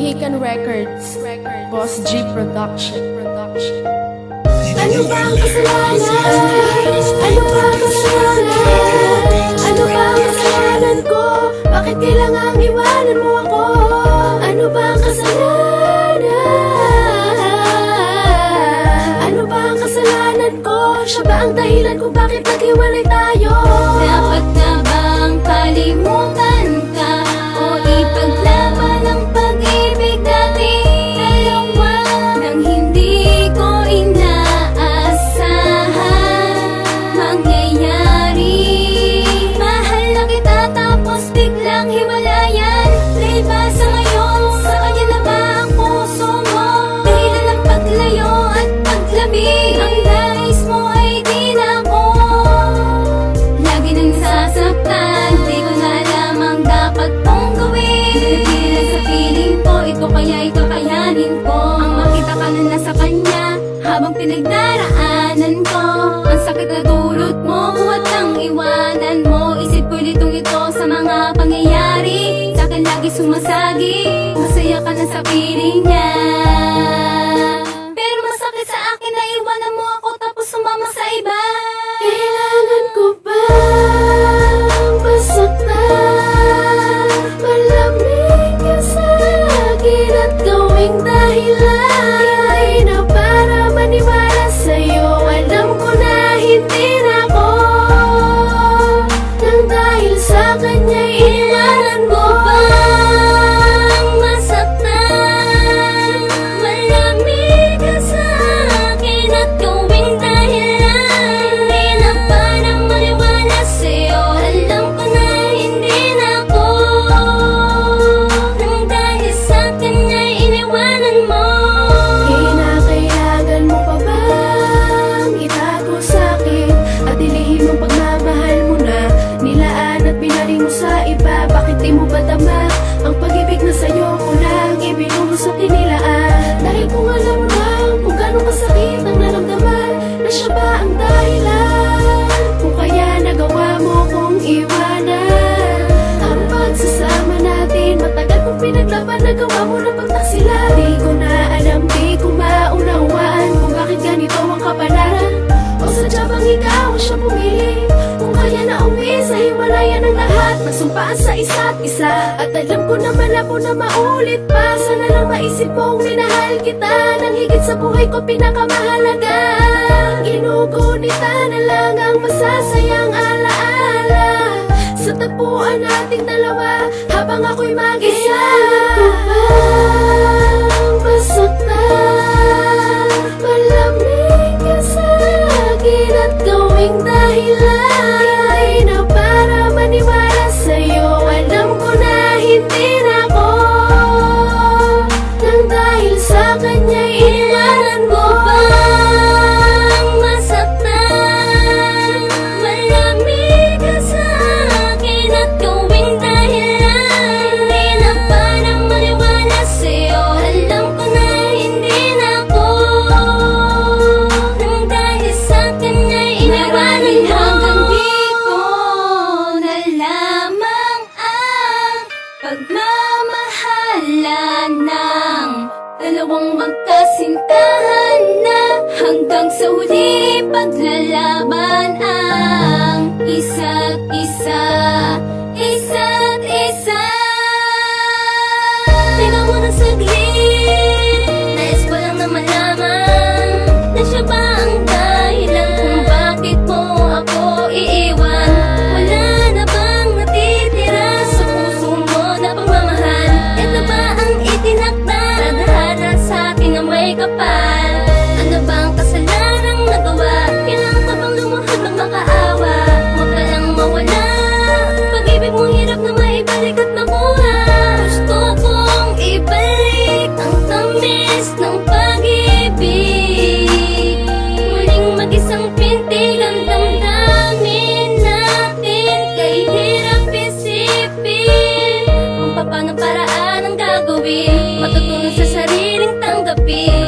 Hihikan Records, Boss G Production. Ano ba ang kasalanan? Ano ba ang kasalanan? Ano ba ang kasalanan ko? Bakit kailangang iwanan mo ako? Ano ba ang kasalanan? Ano ba ang kasalanan ko? Siya ba ang dahilan kung bakit naghiwalay tayo? Dapat na bang kalimutan ka o ipaglaban ang pag-ibig nating dalawa nang hindi ko inaasahan mangyayari? Mahal na kita tapos biglang hiwalayan. Dahil ba sa ngayon, sa kanya na ba ang puso mo? Dahilan ng paglayo at paglamig, ang nais mo ay di na ako. Lagi nang sasaktan, di ko na alam ang dapat kong gawin. Nagbilang sa piling ko, ito kaya kakayanin ko. Ang makita ka na nasa kanya, habang pinagdaraanan ko. Ang sakit na dulot mo, at ang iwanan mo. Isip ko litong ito sa mga pangyayari. Sa akin lagi sumasagi, masaya ka na sa piling niya. Pero masakit sa akin na iwanan mo ako tapos sumama sa iba. Kailangan ko bang masaktan? Malamig ka sa akin at gawing dahilan na para maniwala sa'yo. Alam ko na hindi na ako nang dahil sa kanya'y iwanan mo Bang masaktan, malamig ka sa akin at gawing dahilan. Hindi na parang maniwala sa'yo. Alam ko na hindi na ako nang dahil sa kanya'y iniwanan mo. Kinakailangan mo pa bang itago sa'kin at ilihim ang pagmamahal mo na nilaan at binaling mo sa iba? Bakit di mo ba tama ang pag-ibig na sa'yo ko lang ibinuhos at inilaan? Dahil kung alam mo lang kung gano'ng kasakit ang naramdaman, na siya ba ang dahilan kung kaya nagawa mo kong iwanan? Ang pagsasama natin matagal kong pinaglaban, nagawa mo na pagtaksila. Di ko na alam, di ko maunawaan kung bakit ganito ang kapalaran. O sadya bang ikaw ang siya pumili? Kung kaya na uwi sa hiwalayan ng lahat, nagsumpaan sa isa't isa. At alam ko naman ako na maulit pa. Sana lang maisip mong minahal kita nang higit sa buhay ko pinakamahalaga. Ginugunita na lang ang masasayang alaala sa tagpuan nating dalawa habang ako'y mag-isa. Masaktan, malamig ka sa akin at gawing dahilan na para maniwala sa'yo. Alam ko na hindi na ako nang dahil sa kanya'y iwanan mo. Bang masaktan, malamig ka sa akin at gawing dahilan. Hindi na parang maniwala sa'yo. Alam ko na hindi na ako nang dahil sa kanya'y iniwanan mo. Hanggang dito na lamang ang pagmamahalan ng dalawang magkasintahan na hanggang sa huli paglalaban ang isa't isa, isa't isa. Teka muna saglit, nais ko lang na malaman na siya ba ang dahilan kung bakit mo ako iiwan? Wala na bang natitira sa puso mo na pagmamahal? Ito ba ang itinakda? Tadhana sa akin na may kapal. Ano ba ang kasalanang nagawa? Kailangan ka bang lumuhod ng makaawa? Huwag ka lang mawala. Pag-ibig mo hirap na maibalik at makuha. Gusto kong ibalik ang tamis ng pag-ibig. Muling mag-isang pintig ang damdamin natin. Kay hirap isipin kung paano paraan ang gagawin. Matutunan sa sariling tanggapin.